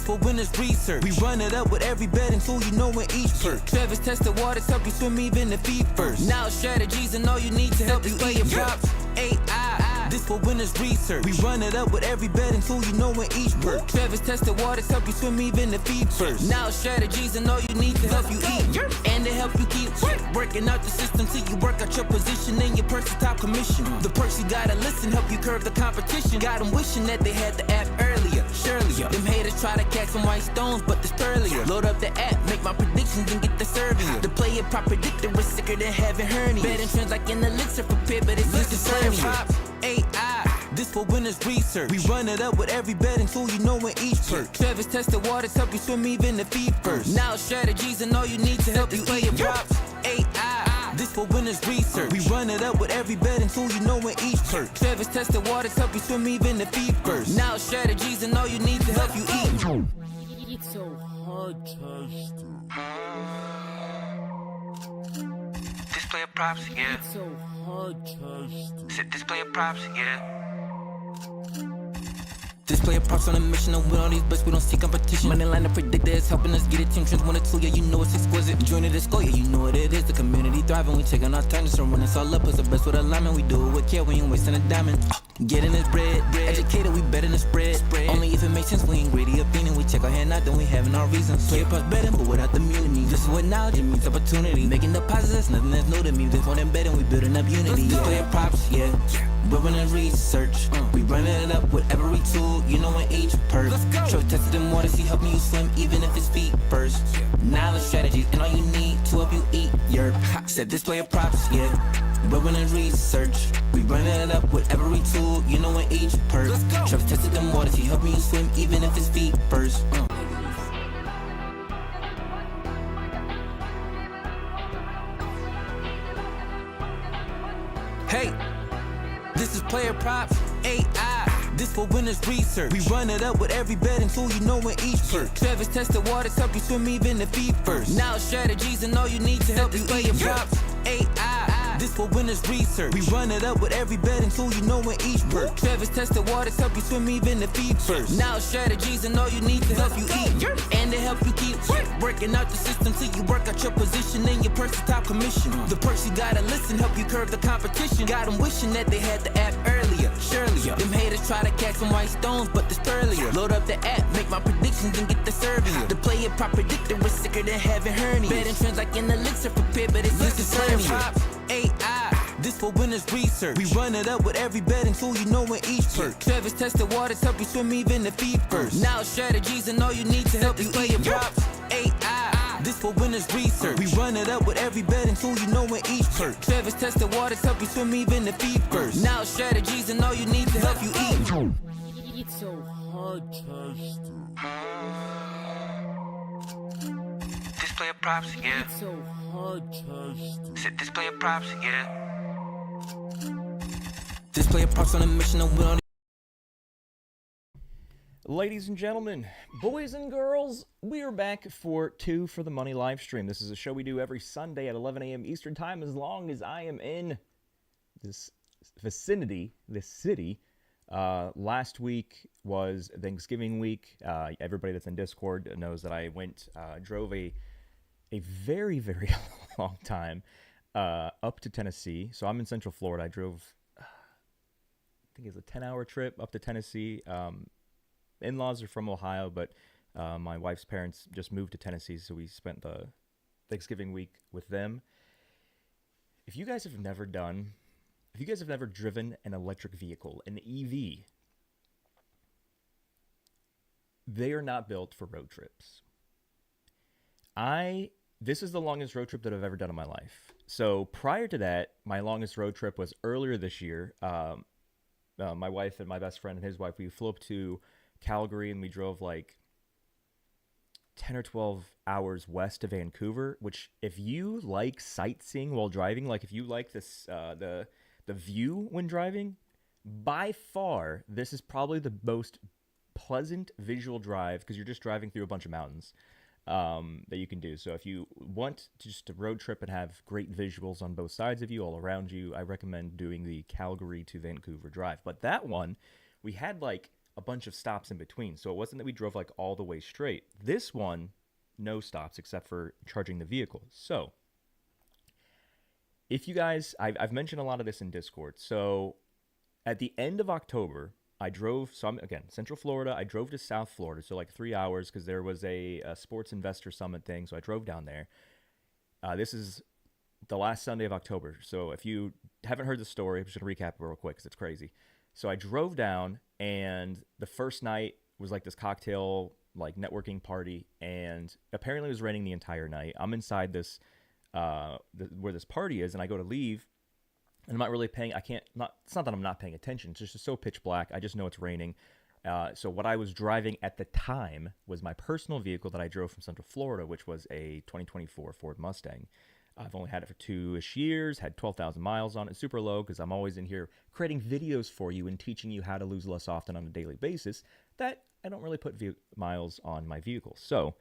This for winners research. We run it up with every betting tool you know in each perk. Trevor's tested waters help you swim even if feet first. Now strategies and all you need to help you play your props. AI. This for winners research. We run it up with every betting tool you know in each perk. Trevor's tested waters help you swim even if feet first. Now strategies and all you need to help you eat. And to help you keep working out the system till you work out your position and your person's top commission. The perks you gotta listen help you curb the competition. Got them wishing that they had the app earlier. Surely, them haters try to catch some white stones, but this earlier. Load up the app, make my predictions and get the serving. The player prop predictor is sicker than having hernias. Betting trends like an elixir for pit, but it's just a AI. This for winners research. We run it up with every betting tool you know in each perk. Trevor's tested waters help you swim even if feet first. Now strategies and all you need to help you play your props. AI. This for winners research. We run it up with every betting tool you know in each perk. Trevor's tested waters help you swim even if feet first. Now strategies and all you need to help you eat. It's so hard tested. This player props, yeah. It's so hard tested. Sit this player props, yeah. This player props on a mission, and with all these bets, we don't see competition. Money line, the predictor is helping us get it. Team trends 1 or 2, yeah, you know it's exquisite. Join the score, yeah, you know what it is. The community thriving, we taking our time, so when it's all up, it's the best with alignment. We do it with care, we ain't wasting a diamond. Getting this bread, educated, we better than spread. Only if it makes sense, we ain't greedy opinion. We check our hand out, then we having our reasons. Player props betting, but without the mutiny. This is what knowledge, it means opportunity. Making deposits, that's nothing that's new to me. This more than betting, we building up unity. This player props, yeah. We're running research. We running it up with every tool, you know in each perk. Show tested them waters, he helping you swim even if it's feet first. Knowledge strategies and all you need to help you eat your said this player props, yeah. We're running research. We running it up with every tool, you know in each perk. Show tested them waters, he helping you swim even if it's feet first. Hey. This is player props, AI. This for winners research. We run it up with every betting tool you know in each perk. Trevor's tested waters help you swim even if feet first. Now strategies and all you need to help you play your props. AI. This for winners research. We run it up with every betting tool you know in each perk. Trevor's tested waters help you swim even if feet first. Now strategies and all you need to help you eat. And to help you keep working out the system till you work out your position and your person's top commission. The perks you gotta listen help you curb the competition. Got them wishing that they had the app earlier. Surely, them haters try to catch some white stones, but this earlier. Load up the app, make my predictions and get the serving. The player prop predictor is sicker than having hernias. Betting trends like an elixir for pit, but it's just a hernia. AI. This for winners research. We run it up with every betting tool you know in each perk. Trevor's tested waters help you swim even if feet first. Now strategies and all you need to help you play your props. AI. This for winners research. We run it up with every betting tool you know in each perk. Trevor's tested waters help you swim even if feet first. Now strategies and all you need to help you eat. It's so hard tested. This player props, yeah. It's so hard tested. Sit this player props, yeah. This player props on a mission, and we don't. Ladies and gentlemen, boys and girls, we are back for Two for the Money live stream. This is a show we do every Sunday at 11 a.m. Eastern Time as long as I am in this vicinity, this city. Last week was Thanksgiving week. Everybody that's in Discord knows that I drove a very, very long time up to Tennessee. So I'm in Central Florida. I drove, I think it's a 10-hour trip up to Tennessee. In-laws are from Ohio, but my wife's parents just moved to Tennessee, so we spent the Thanksgiving week with them. If you guys have never driven an electric vehicle, an EV, they are not built for road trips. This is the longest road trip that I've ever done in my life. So prior to that, my longest road trip was earlier this year. My wife and my best friend and his wife, we flew up to Calgary and we drove like 10 or 12 hours west of Vancouver, which if you like sightseeing while driving, like if you like this, the view when driving, by far, this is probably the most pleasant visual drive because you're just driving through a bunch of mountains that you can do. So if you want to just a road trip and have great visuals on both sides of you, all around you, I recommend doing the Calgary to Vancouver drive. But that one, we had like a bunch of stops in between. So it wasn't that we drove like all the way straight. This one, no stops except for charging the vehicle. So if you guys, I've mentioned a lot of this in Discord. So at the end of October, I drove, so I'm, again, Central Florida. I drove to South Florida, so like 3 hours because there was a sports investor summit thing. So I drove down there. This is the last Sunday of October. So if you haven't heard the story, I'm just going to recap it real quick because it's crazy. So I drove down, and the first night was like this cocktail, like networking party, and apparently it was raining the entire night. I'm inside this, where this party is, and I go to leave, and I'm not really paying, it's not that I'm not paying attention, it's just so pitch black, I just know it's raining. So what I was driving at the time was my personal vehicle that I drove from Central Florida, which was a 2024 Ford Mustang. I've only had it for 2-ish years, had 12,000 miles on it, super low, because I'm always in here creating videos for you and teaching you how to lose less often on a daily basis, that I don't really put miles on my vehicle. So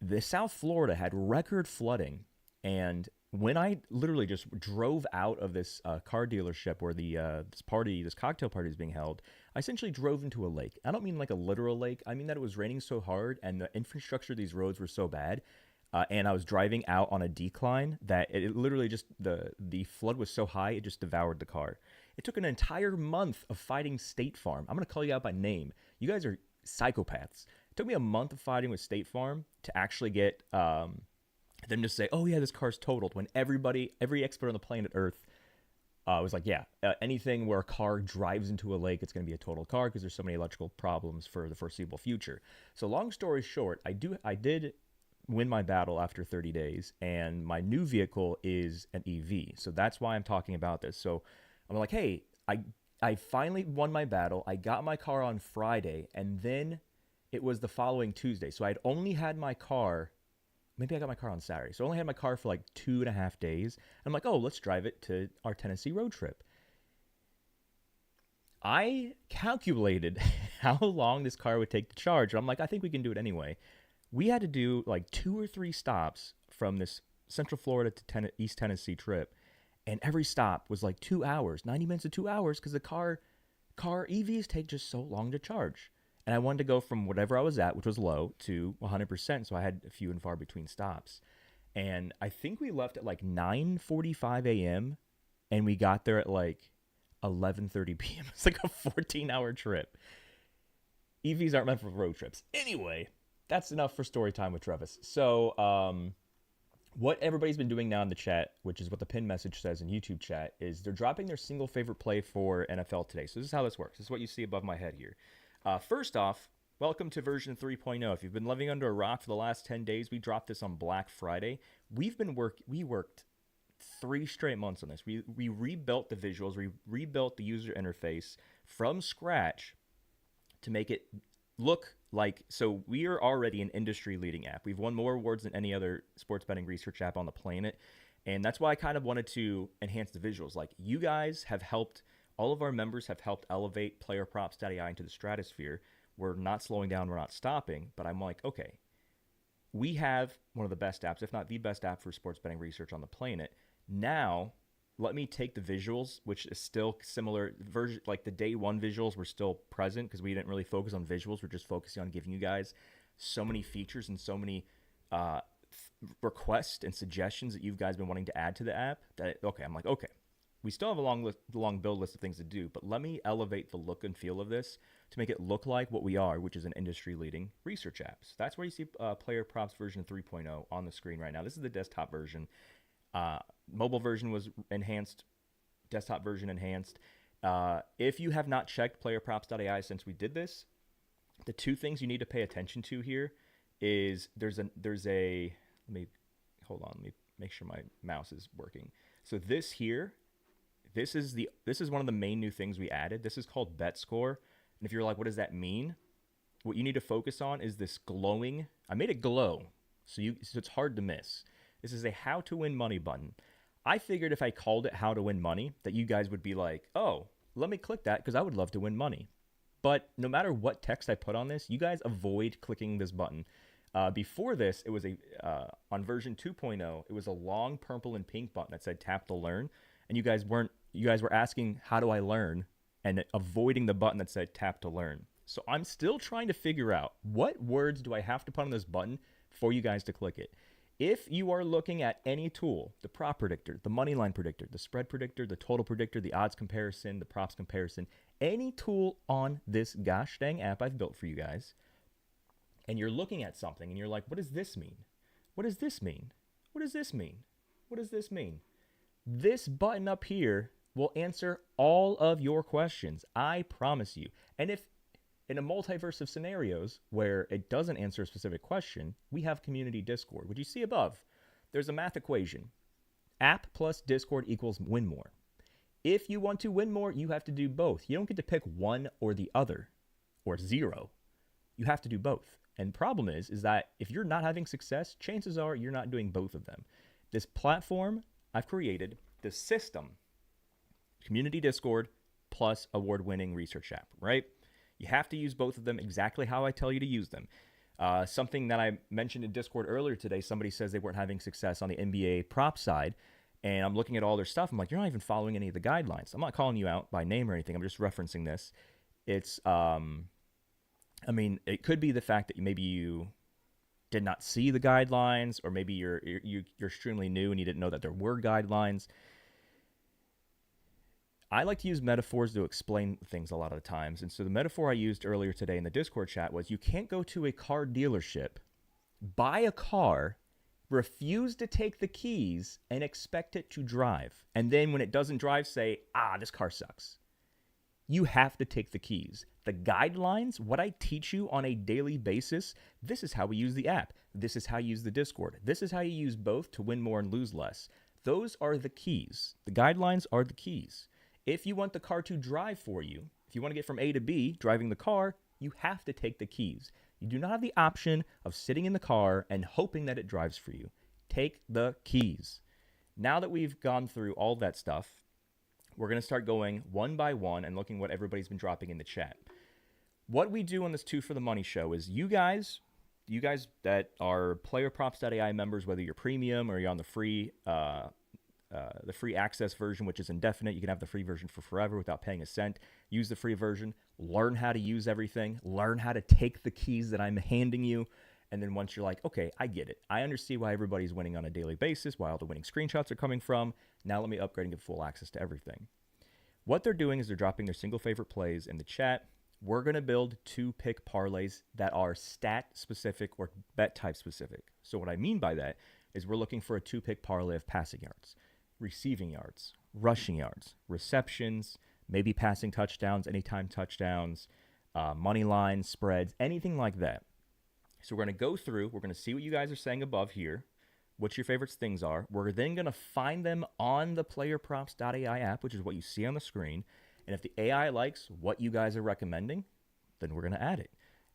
the South Florida had record flooding, and when I literally just drove out of this car dealership where this cocktail party is being held, I essentially drove into a lake. I don't mean like a literal lake. I mean that it was raining so hard and the infrastructure of these roads were so bad. And I was driving out on a decline that it literally just, the flood was so high, it just devoured the car. It took an entire month of fighting State Farm. I'm going to call you out by name. You guys are psychopaths. It took me a month of fighting with State Farm to actually get them to say, oh yeah, this car's totaled, when every expert on the planet Earth was like, yeah, anything where a car drives into a lake, it's going to be a totaled car because there's so many electrical problems for the foreseeable future. So long story short, I did win my battle after 30 days, and my new vehicle is an EV. So that's why I'm talking about this. So I'm like, hey, I finally won my battle. I got my car on Friday, and then it was the following Tuesday. So I'd only had my car, maybe I got my car on Saturday. So I only had my car for like 2.5 days. I'm like, oh, let's drive it to our Tennessee road trip. I calculated how long this car would take to charge. I'm like, I think we can do it anyway. We had to do like 2 or 3 stops from this Central Florida to East Tennessee trip, and every stop was like 2 hours, 90 minutes to 2 hours, because the car EVs take just so long to charge. And I wanted to go from whatever I was at, which was low, to 100%, so I had a few and far between stops. And I think we left at like 9:45 a.m., and we got there at like 11:30 p.m. It's like a 14-hour trip. EVs aren't meant for road trips. Anyway, that's enough for story time with Travis. So what everybody's been doing now in the chat, which is what the pin message says in YouTube chat, is they're dropping their single favorite play for NFL today. So this is how this works. This is what you see above my head here. First off, welcome to version 3.0. If you've been living under a rock for the last 10 days, we dropped this on Black Friday. We worked 3 straight months on this. We rebuilt the visuals, we rebuilt the user interface from scratch to make it look like, so we are already an industry-leading app. We've won more awards than any other sports betting research app on the planet, and that's why I kind of wanted to enhance the visuals. Like, you guys have helped, all of our members have helped elevate PlayerProps.ai into the stratosphere. We're not slowing down, we're not stopping, but I'm like, okay, we have one of the best apps, if not the best app for sports betting research on the planet. Now, let me take the visuals, which is still similar version, like the day one visuals were still present because we didn't really focus on visuals. We're just focusing on giving you guys so many features and so many requests and suggestions that you guys been wanting to add to the app that, okay, I'm like, okay, we still have a long build list of things to do, but let me elevate the look and feel of this to make it look like what we are, which is an industry-leading research app. So that's where you see Player Props version 3.0 on the screen right now. This is the desktop version. Mobile version was enhanced, desktop version enhanced. If you have not checked PlayerProps.ai since we did this, the 2 things you need to pay attention to here is let me make sure my mouse is working. So this here, this is one of the main new things we added. This is called Bet Score. And if you're like, what does that mean? What you need to focus on is this glowing. I made it glow, so it's hard to miss. This is a how to win money button. I figured if I called it how to win money, that you guys would be like, oh, let me click that because I would love to win money. But no matter what text I put on this, you guys avoid clicking this button. Before this, it was on version 2.0, it was a long purple and pink button that said tap to learn. And you guys were asking, how do I learn? And avoiding the button that said tap to learn. So I'm still trying to figure out what words do I have to put on this button for you guys to click it. If you are looking at any tool, the prop predictor, the money line predictor, the spread predictor, the total predictor, the odds comparison, the props comparison, any tool on this gosh dang app I've built for you guys, and you're looking at something and you're like, what does this mean? What does this mean? What does this mean? What does this mean? This button up here will answer all of your questions. I promise you. And if in a multiverse of scenarios where it doesn't answer a specific question, we have community Discord. What you see above, there's a math equation. App plus Discord equals win more. If you want to win more, you have to do both. You don't get to pick one or the other, or zero. You have to do both. And the problem is that if you're not having success, chances are you're not doing both of them. This platform I've created, the system, community Discord plus award-winning research app, right? You have to use both of them exactly how I tell you to use them. Something that I mentioned in Discord earlier today, somebody says they weren't having success on the NBA prop side, and I'm looking at all their stuff. I'm like, you're not even following any of the guidelines. I'm not calling you out by name or anything. I'm just referencing this. It's, I mean, it could be the fact that maybe you did not see the guidelines, or maybe you're extremely new and you didn't know that there were guidelines. I like to use metaphors to explain things a lot of the times. And so the metaphor I used earlier today in the Discord chat was you can't go to a car dealership, buy a car, refuse to take the keys, and expect it to drive. And then when it doesn't drive, say, this car sucks. You have to take the keys. The guidelines, what I teach you on a daily basis, this is how we use the app. This is how you use the Discord. This is how you use both to win more and lose less. Those are the keys. The guidelines are the keys. If you want the car to drive for you, if you want to get from A to B driving the car, you have to take the keys. You do not have the option of sitting in the car and hoping that it drives for you. Take the keys. Now that we've gone through all that stuff, we're going to start going one by one and looking what everybody's been dropping in the chat. What we do on this 2 for the Money show is you guys that are PlayerProps.ai members, whether you're premium or you're on the free access version, which is indefinite. You can have the free version for forever without paying a cent. Use the free version. Learn how to use everything. Learn how to take the keys that I'm handing you. And then once you're like, okay, I get it. I understand why everybody's winning on a daily basis, why all the winning screenshots are coming from. Now let me upgrade and get full access to everything. What they're doing is they're dropping their single favorite plays in the chat. We're going to build 2-pick parlays that are stat specific or bet type specific. So what I mean by that is we're looking for a 2-pick parlay of passing yards, receiving yards, rushing yards, receptions, maybe passing touchdowns, anytime touchdowns, money lines, spreads, anything like that. So we're going to go through, we're going to see what you guys are saying above here, what your favorite things are. We're then going to find them on the PlayerProps.ai app, which is what you see on the screen. And if the AI likes what you guys are recommending, then we're going to add it.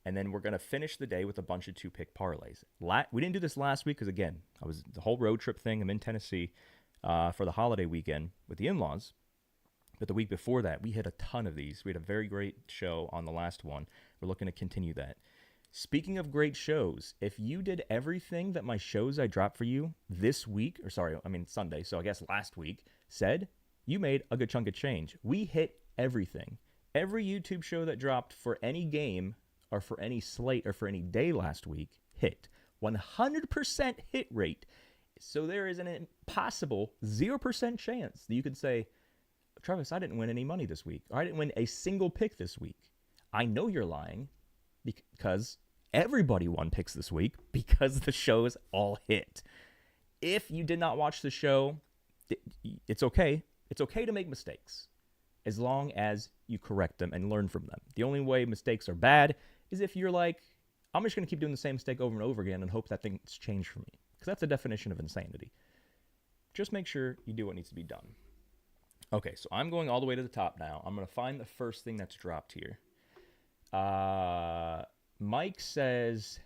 And then we're going to finish the day with a bunch of 2-pick parlays. We didn't do this last week because, again, I was the whole road trip thing. I'm in Tennessee for the holiday weekend with the in-laws. But the week before that, we hit a ton of these. We had a very great show on the last one. We're looking to continue that. Speaking of great shows, if you did everything that my shows I dropped for you this week, Sunday, so I guess last week, said, you made a good chunk of change. We hit everything. Every YouTube show that dropped for any game or for any slate or for any day last week hit. 100% hit rate. So there is an impossible 0% chance that you could say, Travis, I didn't win any money this week, or I didn't win a single pick this week. I know you're lying because everybody won picks this week because the shows all hit. If you did not watch the show, it's okay. It's okay to make mistakes as long as you correct them and learn from them. The only way mistakes are bad is if you're like, I'm just going to keep doing the same mistake over and over again and hope that things change for me. Because that's the definition of insanity. Just make sure you do what needs to be done. Okay, so I'm going all the way to the top now. I'm going to find the first thing that's dropped here. Mike says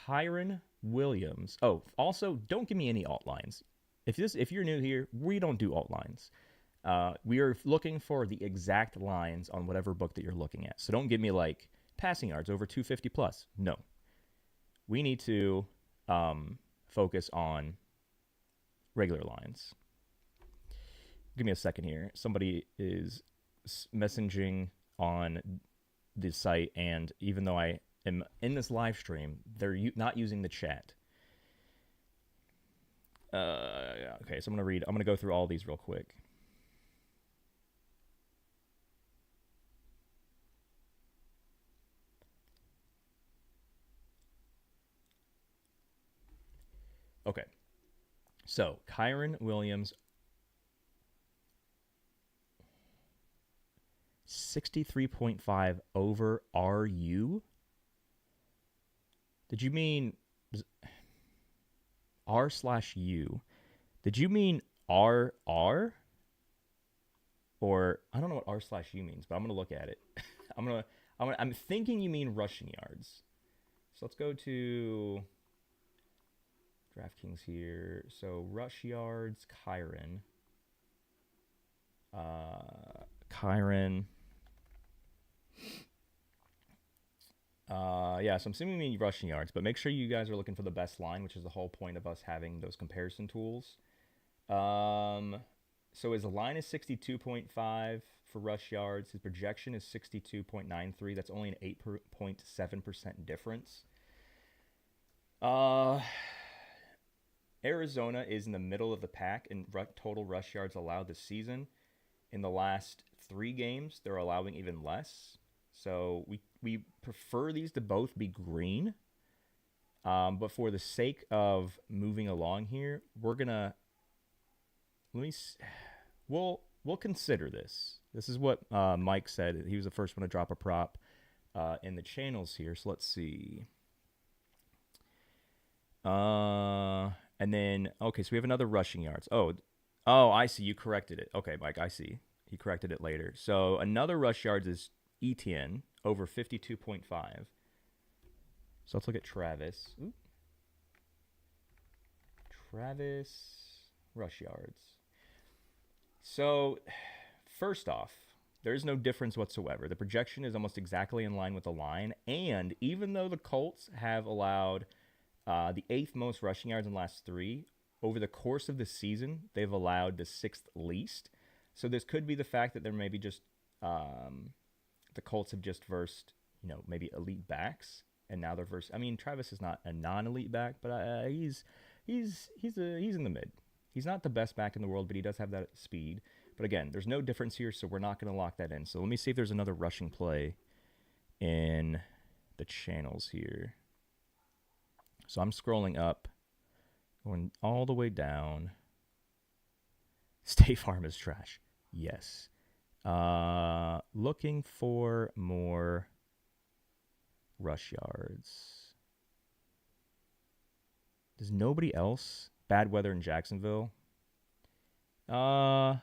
Kyron Williams. Oh, also, don't give me any alt lines. If you're new here, we don't do alt lines. We are looking for the exact lines on whatever book that you're looking at. So don't give me like passing yards over 250 plus. No. We need to focus on regular lines. Give me a second here. Somebody is messaging on the site, and even though I am in this live stream, they're not using the chat. Okay, so I'm going to go through all these real quick. Okay. So, Kyron Williams, 63.5 over RU? Did you mean R/U? Did you mean RR? Or I don't know what R/U means, but I'm going to look at it. I'm thinking you mean rushing yards. So let's go to DraftKings here. So rush yards, Kyron. Yeah, so I'm assuming you mean rushing yards, but make sure you guys are looking for the best line, which is the whole point of us having those comparison tools. So his line is 62.5 for rush yards. His projection is 62.93. That's only an 8.7% difference. Arizona is in the middle of the pack in total rush yards allowed this season. In the last 3 games, they're allowing even less. So we prefer these to both be green. But for the sake of moving along here, we're gonna we'll consider this. This is what Mike said. He was the first one to drop a prop in the channels here. So let's see. And then okay, so we have another rushing yards. Oh, I see. You corrected it. Okay, Mike, I see. He corrected it later. So another rush yards is ETN over 52.5. So let's look at Travis. Ooh. Travis rush yards. So first off, there's no difference whatsoever. The projection is almost exactly in line with the line. And even though the Colts have allowed the 8th most rushing yards in the last 3, over the course of the season, they've allowed the 6th least. So this could be the fact that they're maybe just the Colts have just versed, maybe elite backs, and now they're versed. I mean, Travis is not a non-elite back, but he's in the mid. He's not the best back in the world, but he does have that speed. But again, there's no difference here, so we're not going to lock that in. So let me see if there's another rushing play in the channels here. So I'm scrolling up, going all the way down. State Farm is trash. Yes. Looking for more rush yards. Does nobody else? Bad weather in Jacksonville. Yeah,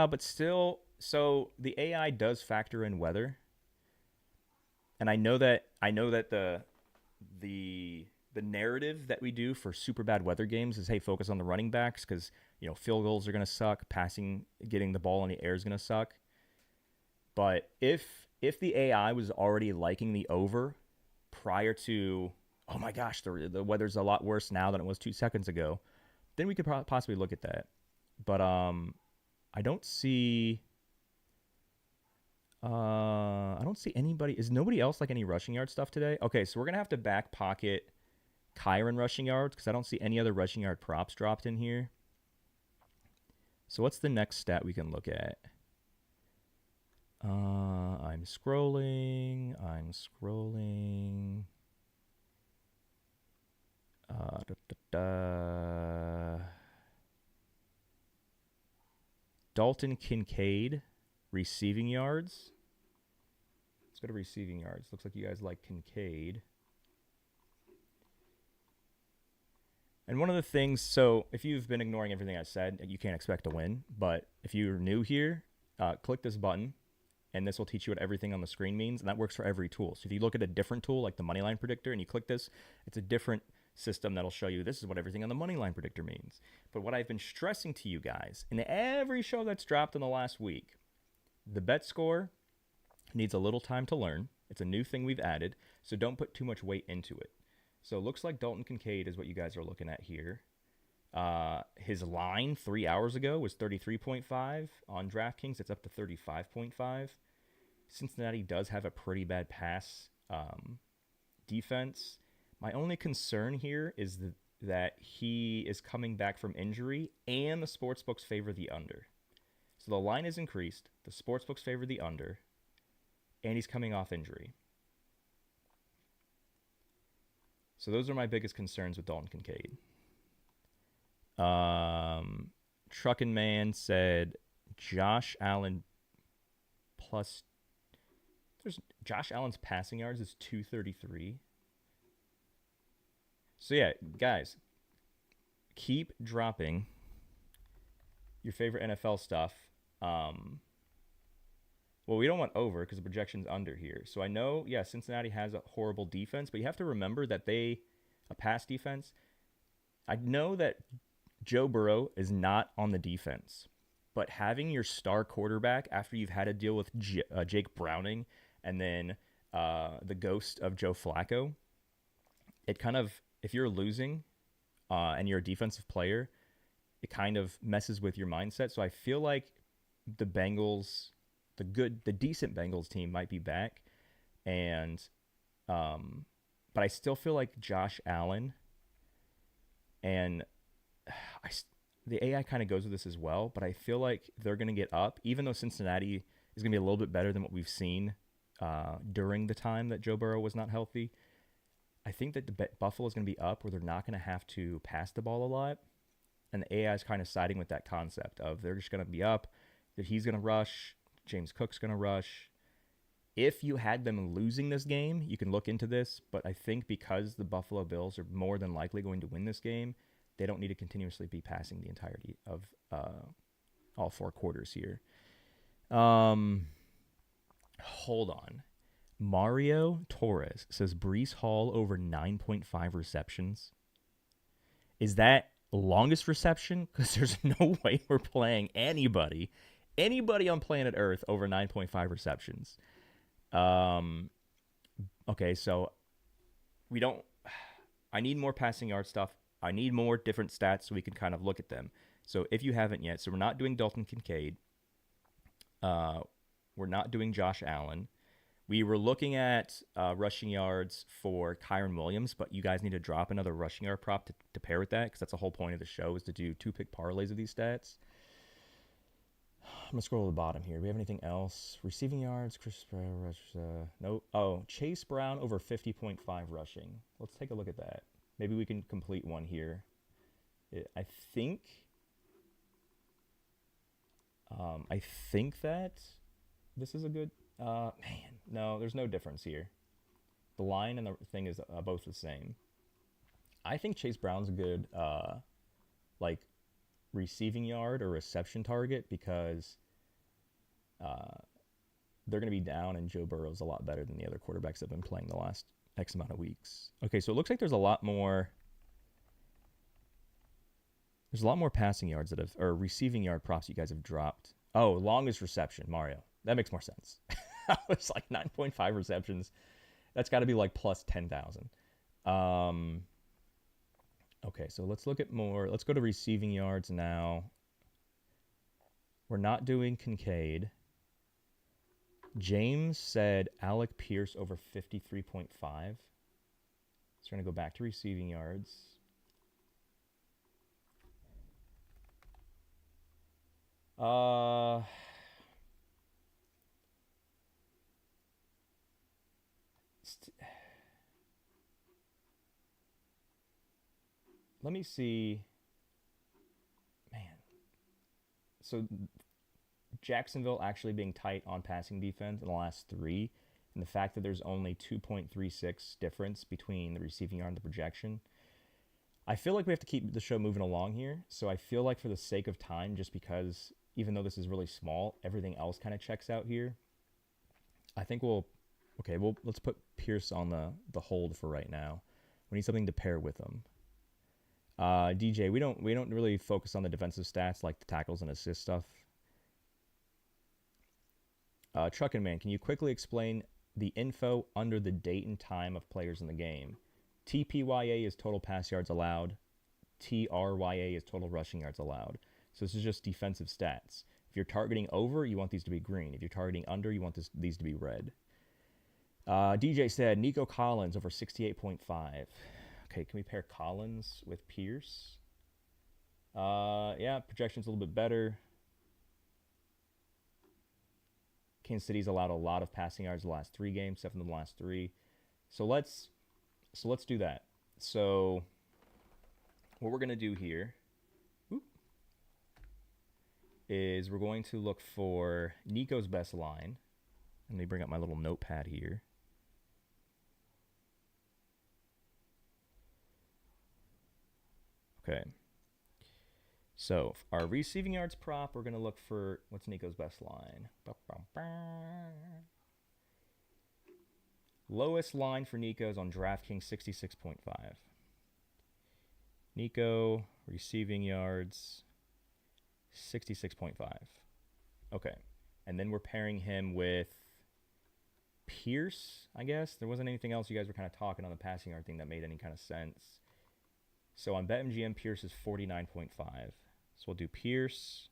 but still, so the AI does factor in weather. And I know that the narrative that we do for super bad weather games is, hey, focus on the running backs because, field goals are going to suck. Passing, getting the ball in the air is going to suck. But if the AI was already liking the over prior to, oh my gosh, the weather's a lot worse now than it was 2 seconds ago, then we could possibly look at that. But I don't see anybody. Is nobody else like any rushing yard stuff today? Okay, so we're going to have to back pocket Kyron rushing yards because I don't see any other rushing yard props dropped in here. So what's the next stat we can look at? I'm scrolling. Dalton Kincaid, receiving yards. Let's go to receiving yards. Looks like you guys like Kincaid. And one of the things, so if you've been ignoring everything I said, you can't expect to win. But if you're new here, click this button, and this will teach you what everything on the screen means. And that works for every tool. So if you look at a different tool, like the Moneyline Predictor, and you click this, it's a different system that'll show you this is what everything on the Moneyline Predictor means. But what I've been stressing to you guys in every show that's dropped in the last week, the bet score needs a little time to learn. It's a new thing we've added, so don't put too much weight into it. So it looks like Dalton Kincaid is what you guys are looking at here. His line 3 hours ago was 33.5 on DraftKings. It's up to 35.5. Cincinnati does have a pretty bad pass defense. My only concern here is that he is coming back from injury, and the sportsbooks favor the under. So the line is increased, the sportsbooks favor the under, and he's coming off injury. So those are my biggest concerns with Dalton Kincaid. Truckin' Man said Josh Allen plus... Josh Allen's passing yards is 233. So yeah, guys, keep dropping your favorite NFL stuff. Well, we don't want over because the projection's under here. So I know, yeah, Cincinnati has a horrible defense, but you have to remember that a pass defense. I know that Joe Burrow is not on the defense, but having your star quarterback after you've had to deal with Jake Browning and then the ghost of Joe Flacco, it kind of, if you're losing and you're a defensive player, it kind of messes with your mindset. So I feel like the Bengals, the decent Bengals team might be back, and but I still feel like Josh Allen and the AI kind of goes with this as well, but I feel like they're going to get up, even though Cincinnati is going to be a little bit better than what we've seen during the time that Joe Burrow was not healthy. I think that Buffalo is going to be up where they're not going to have to pass the ball a lot, and the AI is kind of siding with that concept of they're just going to be up, that he's going to rush, James Cook's going to rush. If you had them losing this game, you can look into this, but I think because the Buffalo Bills are more than likely going to win this game, they don't need to continuously be passing the entirety of all four quarters here. Hold on. Mario Torres says Breece Hall over 9.5 receptions. Is that longest reception? Because there's no way we're playing anybody on planet Earth over 9.5 receptions. Okay, so I need more passing yard stuff. I need more different stats so we can kind of look at them. So if you haven't yet, so we're not doing Dalton Kincaid. We're not doing Josh Allen. We were looking at rushing yards for Kyron Williams, but you guys need to drop another rushing yard prop to pair with that, because that's the whole point of the show, is to do 2-pick parlays of these stats. I'm going to scroll to the bottom here. Do we have anything else? Receiving yards, Chris Brown, nope. Oh, Chase Brown over 50.5 rushing. Let's take a look at that. Maybe we can complete one here. I think that this is a good... man, no, there's no difference here. The line and the thing is both the same. I think Chase Brown's a good receiving yard or reception target, because they're going to be down, and Joe Burrow's a lot better than the other quarterbacks that have been playing the last X amount of weeks. Okay, so it looks like there's a lot more passing yards or receiving yard props you guys have dropped. Oh, longest reception, Mario. That makes more sense. It's like 9.5 receptions. That's got to be like plus 10,000. Okay, so let's look at more. Let's go to receiving yards now. We're not doing Kincaid. James said Alec Pierce over 53.5. So we're going to go back to receiving yards. Let me see. Man. So Jacksonville actually being tight on passing defense in the last 3, and the fact that there's only 2.36 difference between the receiving yard and the projection. I feel like we have to keep the show moving along here. So I feel like for the sake of time, just because even though this is really small, everything else kind of checks out here. I think let's put Pierce on the hold for right now. We need something to pair with him. DJ, we don't really focus on the defensive stats like the tackles and assist stuff. Truckin' Man, can you quickly explain the info under the date and time of players in the game? TPYA is total pass yards allowed. TRYA is total rushing yards allowed. So this is just defensive stats. If you're targeting over, you want these to be green. If you're targeting under, you want these to be red. DJ said Nico Collins over 68.5. Okay, can we pair Collins with Pierce? Yeah, projection's a little bit better. Kansas City's allowed a lot of passing yards the last 3 games, 7 of the last 3. So let's do that. So what we're going to do here is we're going to look for Nico's best line. Let me bring up my little notepad here. Okay. So our receiving yards prop, we're going to look for, what's Nico's best line? Lowest line for Nico's on DraftKings, 66.5. Nico, receiving yards, 66.5. Okay. And then we're pairing him with Pierce, I guess. There wasn't anything else you guys were kind of talking on the passing yard thing that made any kind of sense. So on BetMGM, Pierce is 49.5. So we'll do Pierce,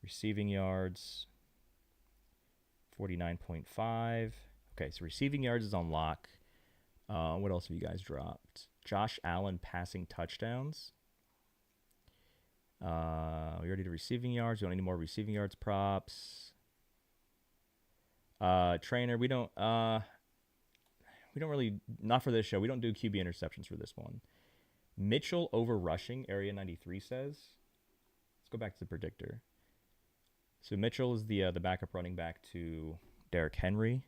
receiving yards, 49.5. Okay, so receiving yards is on lock. What else have you guys dropped? Josh Allen passing touchdowns. We already did receiving yards. You want any more receiving yards props? Trainer, we don't really, not for this show. We don't do QB interceptions for this one. Mitchell over rushing, Area 93 says. Let's go back to the predictor. So Mitchell is the backup running back to Derrick Henry.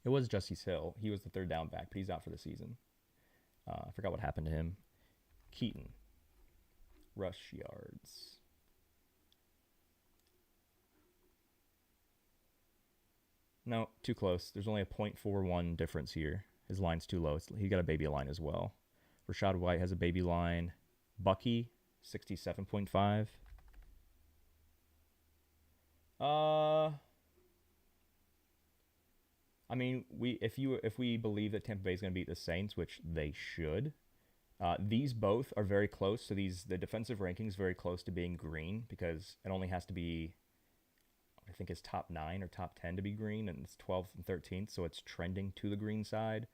It was Justice Hill. He was the third down back, but he's out for the season. I forgot what happened to him. Keaton. Rush yards. No, too close. There's only a 0.41 difference here. His line's too low. He got a baby line as well. Rashad White has a baby line. Bucky, 67.5. I mean, if we believe that Tampa Bay is going to beat the Saints, which they should, these both are very close. So the defensive ranking is very close to being green because it only has to be, I think it's top 9 or top 10 to be green, and it's 12th and 13th, so it's trending to the green side.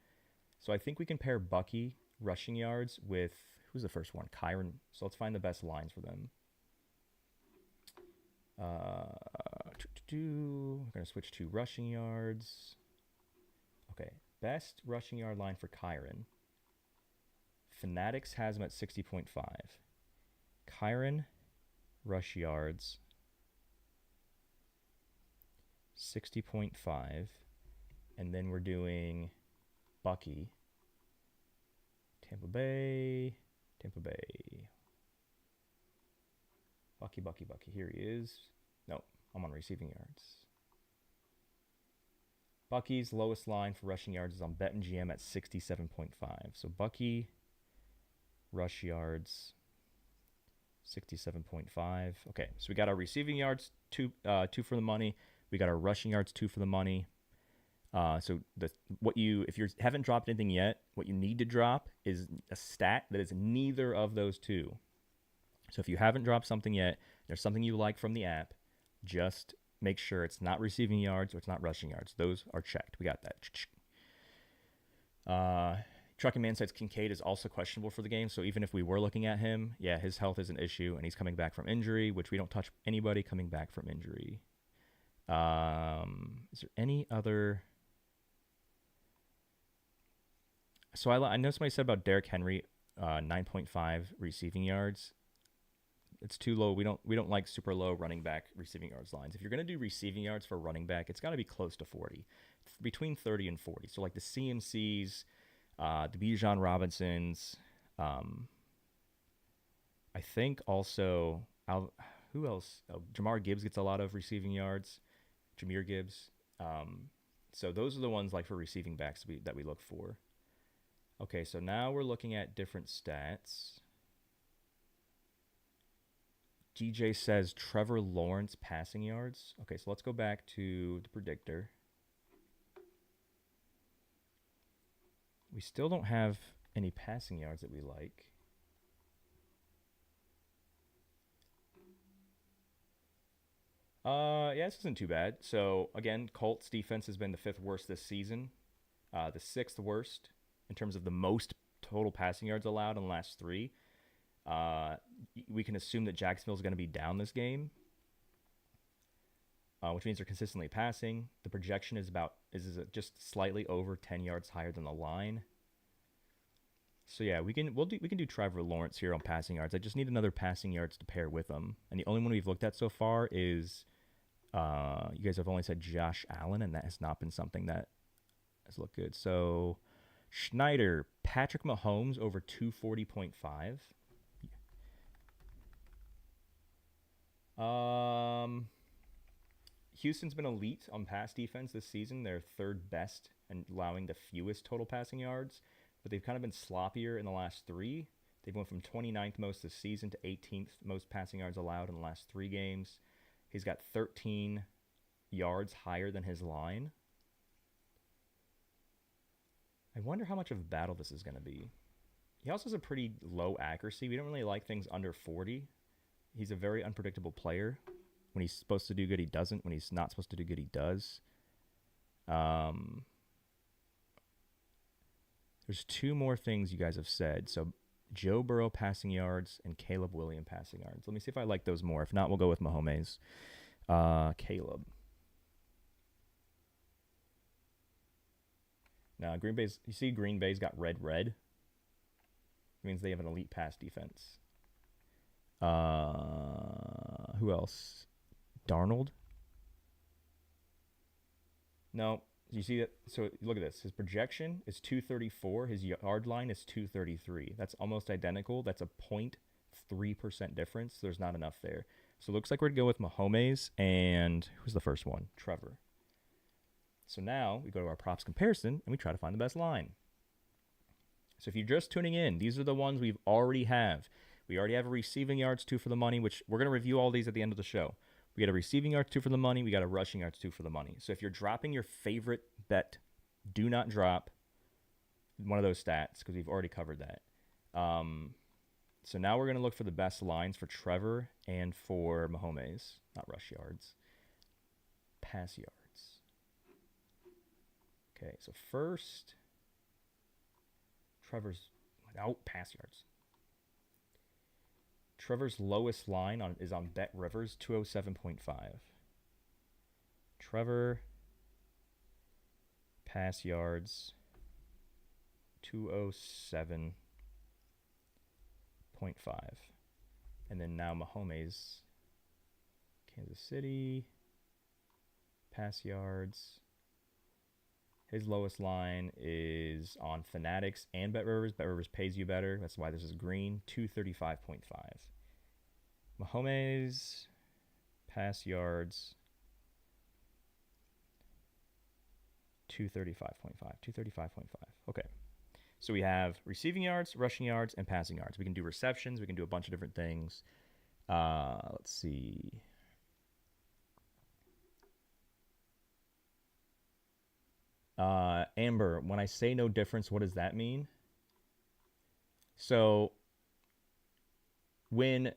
So I think we can pair Bucky rushing yards with, who's the first one? Kyron. So let's find the best lines for them. We're going to switch to rushing yards. Okay, best rushing yard line for Kyron. Fanatics has him at 60.5. Kyron, rush yards, 60.5. And then we're doing Bucky. Tampa Bay. Bucky. Here he is. No, I'm on receiving yards. Bucky's lowest line for rushing yards is on BetMGM at 67.5. So Bucky, rush yards, 67.5. Okay, so we got our receiving yards, two for the money. We got our rushing yards, 2 for the money. So if you haven't dropped anything yet, what you need to drop is a stat that is neither of those two. So if you haven't dropped something yet, there's something you like from the app, just make sure it's not receiving yards or it's not rushing yards. Those are checked. We got that. Trucking Man says Kincaid is also questionable for the game. So even if we were looking at him, yeah, his health is an issue, and he's coming back from injury, which we don't touch anybody coming back from injury. Is there any other? So I know somebody said about Derrick Henry, 9.5 receiving yards. It's too low. We don't like super low running back receiving yards lines. If you're going to do receiving yards for running back, it's got to be close to 40, between 30 and 40. So like the CMCs, the Bijan Robinsons, I think also who else? Jamar Gibbs gets a lot of receiving yards. Jahmyr Gibbs. So those are the ones like for receiving backs that we look for. Okay, so now we're looking at different stats. DJ says Trevor Lawrence passing yards. Okay, so let's go back to the predictor. We still don't have any passing yards that we like. Yeah, this isn't too bad. So again, Colts defense has been the 5th worst this season, the 6th worst in terms of the most total passing yards allowed in the last 3. We can assume that Jacksonville's going to be down this game, which means they're consistently passing. The projection is just slightly over 10 yards higher than the line. So yeah, we can do Trevor Lawrence here on passing yards. I just need another passing yards to pair with them, and the only one we've looked at so far is you guys have only said Josh Allen, and that has not been something that has looked good. So Schneider, Patrick Mahomes over 240.5. Houston's been elite on pass defense this season. They're 3rd best and allowing the fewest total passing yards, but they've kind of been sloppier in the last 3. They've went from 29th most this season to 18th most passing yards allowed in the last 3 games. He's got 13 yards higher than his line. I wonder how much of a battle this is going to be. He also has a pretty low accuracy. We don't really like things under 40. He's a very unpredictable player. When he's supposed to do good, he doesn't. When he's not supposed to do good, he does. There's 2 more things you guys have said. So Joe Burrow passing yards and Caleb Williams passing yards. Let me see if I like those more. If not, we'll go with Mahomes. Caleb. Now, Green Bay's got red. It means they have an elite pass defense. Who else? Darnold? No. You see that? So look at this. His projection is 234. His yard line is 233. That's almost identical. That's a 0.3% difference. There's not enough there. So it looks like we're going to go with Mahomes and who's the first one? Trevor. So now we go to our props comparison and we try to find the best line. So if you're just tuning in, these are the ones we already have. We already have a receiving yards 2 for the money, which we're going to review all these at the end of the show. We got a receiving yards 2 for the money. We got a rushing yards 2 for the money. So if you're dropping your favorite bet, do not drop one of those stats because we've already covered that. So now we're going to look for the best lines for Trevor and for Mahomes. Not rush yards. Pass yards. Okay, so first, Trevor's without pass yards. Trevor's lowest line is on Bet Rivers, 207.5. Trevor, pass yards, 207.5. And then now Mahomes, Kansas City, pass yards. His lowest line is on Fanatics and Bet Rivers. Bet Rivers pays you better. That's why this is green. 235.5. Mahomes, pass yards, 235.5. 235.5. Okay. So we have receiving yards, rushing yards, and passing yards. We can do receptions. We can do a bunch of different things. Let's see. Amber, when I say no difference, what does that mean? So when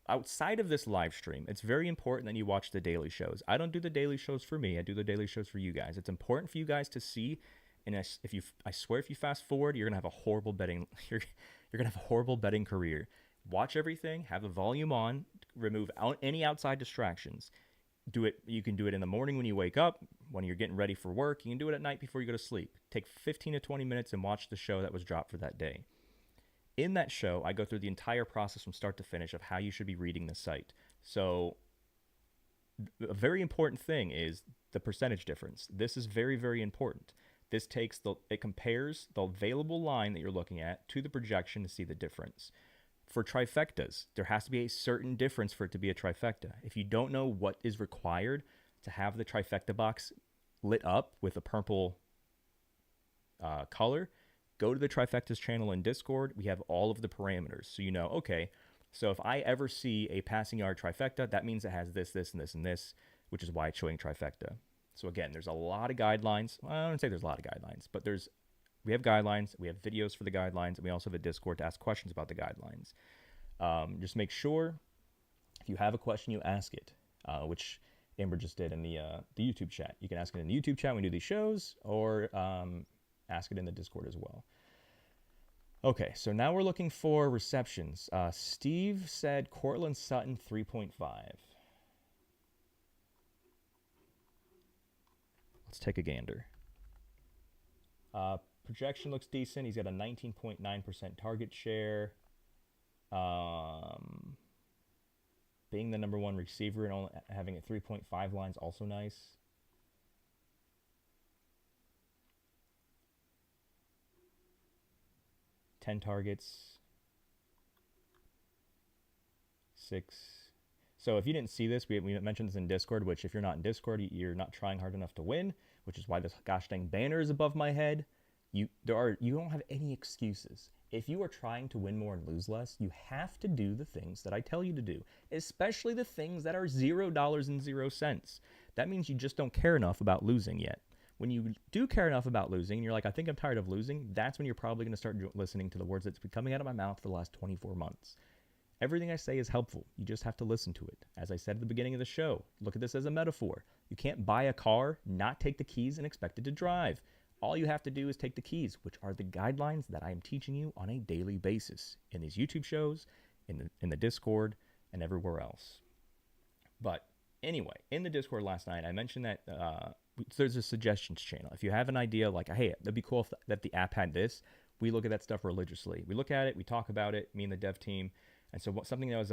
outside of this live stream, it's very important that you watch the daily shows. I don't do the daily shows for me. I do the daily shows for you guys. It's important for you guys to see. And I swear, if you fast forward, you're gonna have a horrible betting. You're gonna have a horrible betting career. Watch everything. Have the volume on. Remove any outside distractions. Do it. You can do it in the morning when you wake up, when you're getting ready for work. You can do it at night before you go to sleep. Take 15 to 20 minutes and watch the show that was dropped for that day. In that show, I go through the entire process from start to finish of how you should be reading the site. So a very important thing is the percentage difference. This is very, very important. This it compares the available line that you're looking at to the projection to see the difference. For trifectas, there has to be a certain difference for it to be a trifecta. If you don't know what is required to have the trifecta box lit up with a purple color, go to the Trifectas channel in Discord. We have all of the parameters. So you know, okay, so if I ever see a passing yard trifecta, that means it has this, this, and this, and this, which is why it's showing trifecta. So again, there's a lot of guidelines. Well, I don't say there's a lot of guidelines, but we have guidelines, we have videos for the guidelines, and we also have a Discord to ask questions about the guidelines. Just make sure if you have a question, you ask it. which Amber just did in the YouTube chat. You can ask it in the YouTube chat when we do these shows, or ask it in the Discord as well. Okay, so now we're looking for receptions. Steve said Cortland Sutton 3.5. Let's take a gander. Projection looks decent. He's got a 19.9% target share. Being the number one receiver and only having a 3.5 line's also nice. Ten targets. 6. So if you didn't see this, we mentioned this in Discord, which if you're not in Discord, you're not trying hard enough to win, which is why this gosh dang banner is above my head. You don't have any excuses. If you are trying to win more and lose less, you have to do the things that I tell you to do, especially the things that are $0.00. That means you just don't care enough about losing yet. When you do care enough about losing, and you're like, I think I'm tired of losing, that's when you're probably going to start listening to the words that's been coming out of my mouth for the last 24 months. Everything I say is helpful. You just have to listen to it. As I said at the beginning of the show, look at this as a metaphor. You can't buy a car, not take the keys, and expect it to drive. All you have to do is take the keys, which are the guidelines that I am teaching you on a daily basis in these YouTube shows, in the Discord, and everywhere else. But anyway, in the Discord last night, I mentioned that there's a suggestions channel. If you have an idea like, hey, that'd be cool if that the app had this, we look at that stuff religiously. We look at it, we talk about it, me and the dev team. And so something that was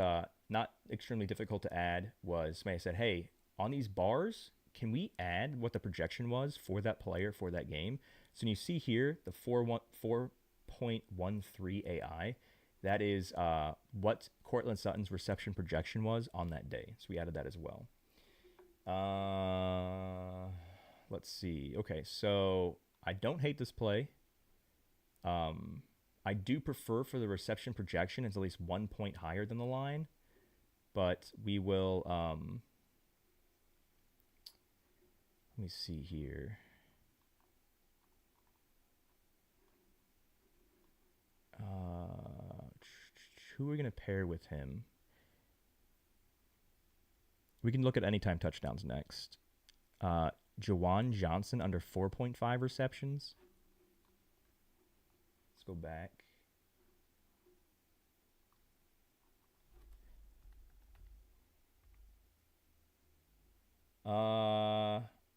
not extremely difficult to add was somebody said, hey, on these bars, can we add what the projection was for that player for that game? So when you see here, the 4.13 AI, that is what Cortland Sutton's reception projection was on that day. So we added that as well. Let's see. Okay, so I don't hate this play. I do prefer for the reception projection, it's at least 1 point higher than the line. But we will... let me see here. Who are we going to pair with him? We can look at anytime touchdowns next. Jawan Johnson under 4.5 receptions. Let's go back.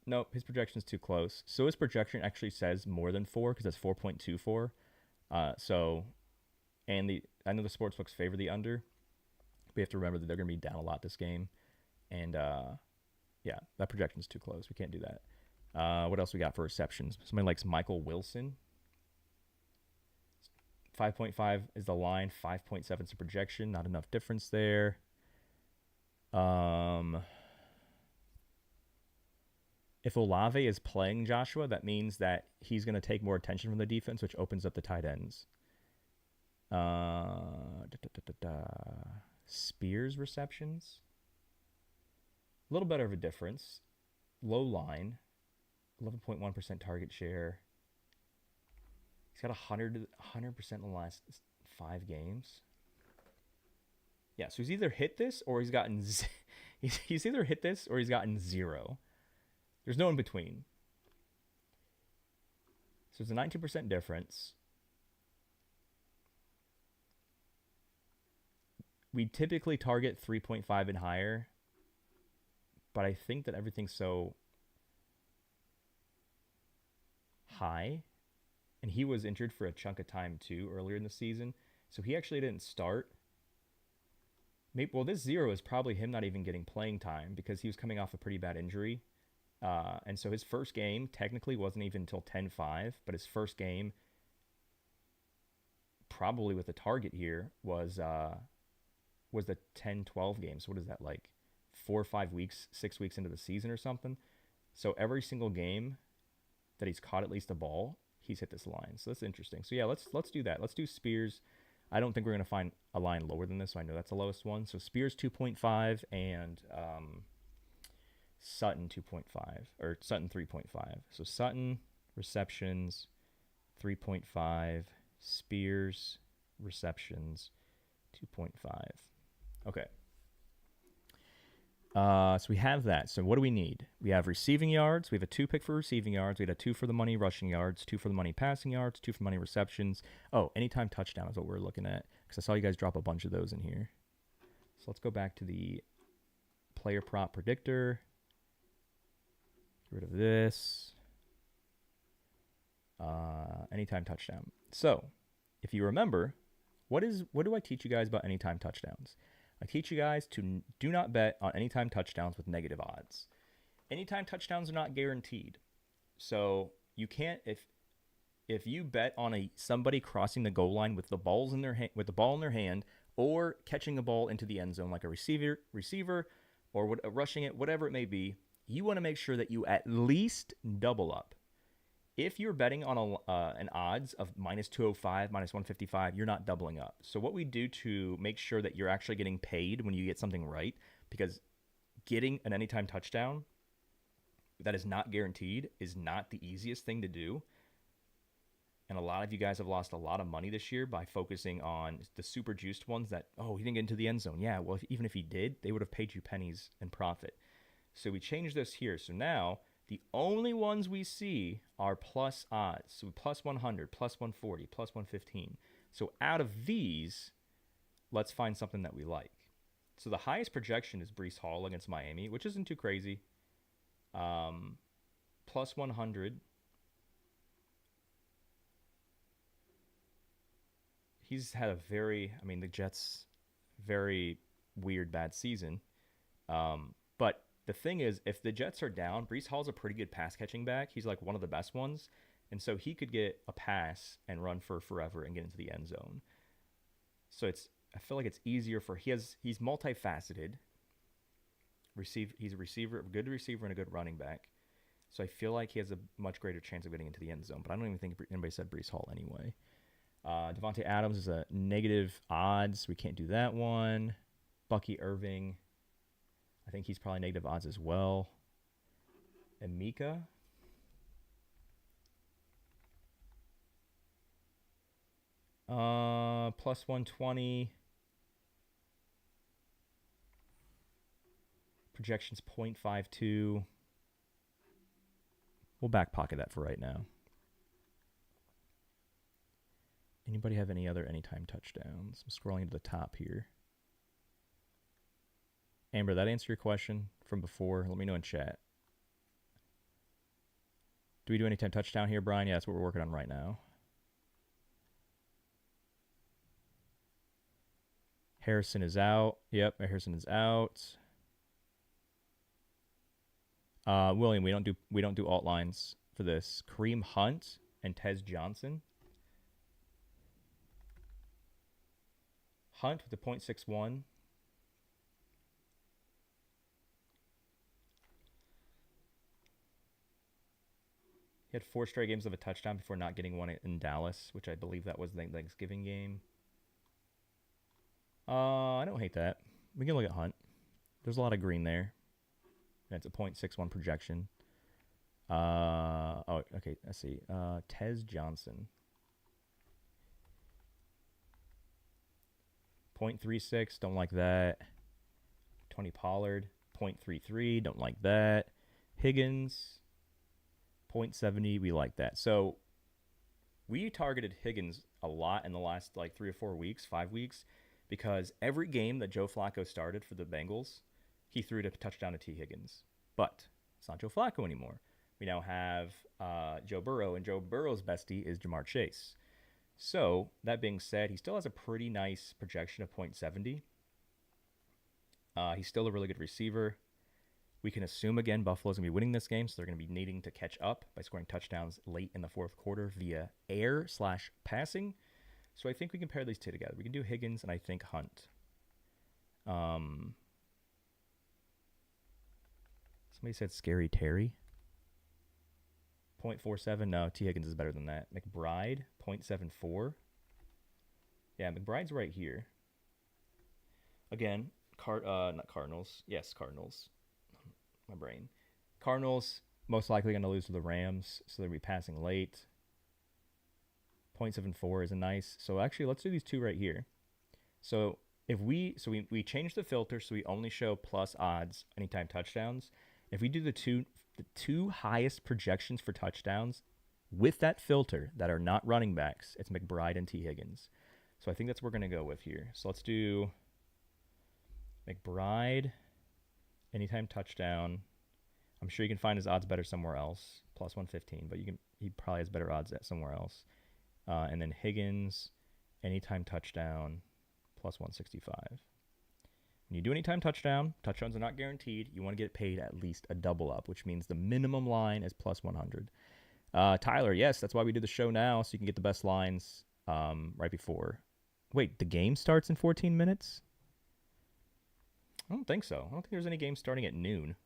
Nope, his projection is too close. So his projection actually says more than 4 because that's 4.24. And I know the sportsbooks favor the under. We have to remember that they're going to be down a lot this game. And yeah, that projection is too close. We can't do that. What else we got for receptions? Somebody likes Michael Wilson. 5.5 is the line. 5.7 is the projection. Not enough difference there. If Olave is playing Joshua, that means that he's going to take more attention from the defense, which opens up the tight ends. Spears receptions. A little better of a difference. Low line. 11.1% target share. He's got 100% in the last 5 games. Yeah, so he's either hit this or he's gotten... he's either hit this or he's gotten 0. There's no in between. So it's a 19% difference. We typically target 3.5 and higher, but I think that everything's so high, and he was injured for a chunk of time too earlier in the season, so he actually didn't start. Maybe, well, this 0 is probably him not even getting playing time because he was coming off a pretty bad injury. And so his first game technically wasn't even until 10-5, but his first game, probably with a target here, was the 10-12 game. So what is that, like 4 or 5 weeks, 6 weeks into the season or something? So every single game that he's caught at least a ball, he's hit this line. So that's interesting. So yeah, let's do that. Let's do Spears. I don't think we're going to find a line lower than this, so I know that's the lowest one. So Spears 2.5 and Sutton 2.5, or Sutton 3.5. So Sutton receptions 3.5, Spears receptions 2.5. Okay. So we have that. So what do we need? We have receiving yards. We have a 2 pick for receiving yards. We had a 2 for the money rushing yards, 2 for the money passing yards, 2 for money receptions. Oh, anytime touchdown is what we're looking at, because I saw you guys drop a bunch of those in here. So let's go back to the player prop predictor. Get rid of this. Anytime touchdown. So if you remember, what do I teach you guys about anytime touchdowns? I teach you guys to do not bet on anytime touchdowns with negative odds. Anytime touchdowns are not guaranteed. So you can't, if you bet on somebody crossing the goal line with the ball in their hand, or catching a ball into the end zone like a receiver or rushing it, whatever it may be, you want to make sure that you at least double up. If you're betting on an odds of minus 205, minus 155, you're not doubling up. So what we do to make sure that you're actually getting paid when you get something right, because getting an anytime touchdown that is not guaranteed is not the easiest thing to do. And a lot of you guys have lost a lot of money this year by focusing on the super juiced ones that, oh, he didn't get into the end zone. Yeah, well, even if he did, they would have paid you pennies in profit. So we changed this here. So now the only ones we see are plus odds. So plus 100, plus 140, plus 115. So out of these, let's find something that we like. So the highest projection is Breece Hall against Miami, which isn't too crazy. Plus 100. He's had the Jets, very weird, bad season. But the thing is, if the Jets are down, Breece Hall's a pretty good pass catching back. He's like one of the best ones. And so he could get a pass and run for forever and get into the end zone. So I feel like it's easier he's multifaceted. He's a receiver, a good receiver and a good running back. So I feel like he has a much greater chance of getting into the end zone. But I don't even think anybody said Breece Hall anyway. Devontae Adams is a negative odds. We can't do that one. Bucky Irving, I think he's probably negative odds as well. And Mika, plus 120. Projections 0.52. We'll back pocket that for right now. Anybody have any other anytime touchdowns? I'm scrolling to the top here. Amber, that answer your question from before? Let me know in chat. Do we do anytime touchdown here, Brian? Yeah, that's what we're working on right now. Harrison is out. Yep, Harrison is out. William, we don't do alt lines for this. Kareem Hunt and Tez Johnson. Hunt with the 0.61. He had 4 straight games of a touchdown before not getting one in Dallas, which I believe that was the Thanksgiving game. I don't hate that. We can look at Hunt. There's a lot of green there. And it's a 0.61 projection. Okay, let's see. Tez Johnson. 0.36, don't like that. Tony Pollard, 0.33, don't like that. Higgins, 0.70, we like that. So we targeted Higgins a lot in the last 3 or 4 weeks, 5 weeks, because every game that Joe Flacco started for the Bengals, he threw a touchdown to T. Higgins. But it's not Joe Flacco anymore. We now have Joe Burrow, and Joe Burrow's bestie is Jamar Chase. So, that being said, he still has a pretty nice projection of 0.70. He's still a really good receiver. We can assume, again, Buffalo's going to be winning this game, so they're going to be needing to catch up by scoring touchdowns late in the fourth quarter via air/passing. So I think we can pair these two together. We can do Higgins and I think Hunt. Somebody said Scary Terry. 0.47. No, T. Higgins is better than that. McBride, 0.74. Yeah, McBride's right here. Again, not Cardinals. Yes, Cardinals. My brain. Cardinals most likely going to lose to the Rams, so they'll be passing late. 0.74 is a nice. So actually, let's do these two right here. So if we change the filter so we only show plus odds anytime touchdowns. If we do the two highest projections for touchdowns with that filter that are not running backs, it's McBride and T. Higgins. So I think that's what we're going to go with here. So let's do McBride, anytime touchdown. I'm sure you can find his odds better somewhere else, plus 115, but he probably has better odds at somewhere else. And then Higgins, anytime touchdown, plus 165. When you do anytime touchdowns are not guaranteed. You want to get paid at least a double up, which means the minimum line is plus 100. Tyler, yes, that's why we do the show now, so you can get the best lines right before. Wait, the game starts in 14 minutes? I don't think so. I don't think there's any games starting at noon.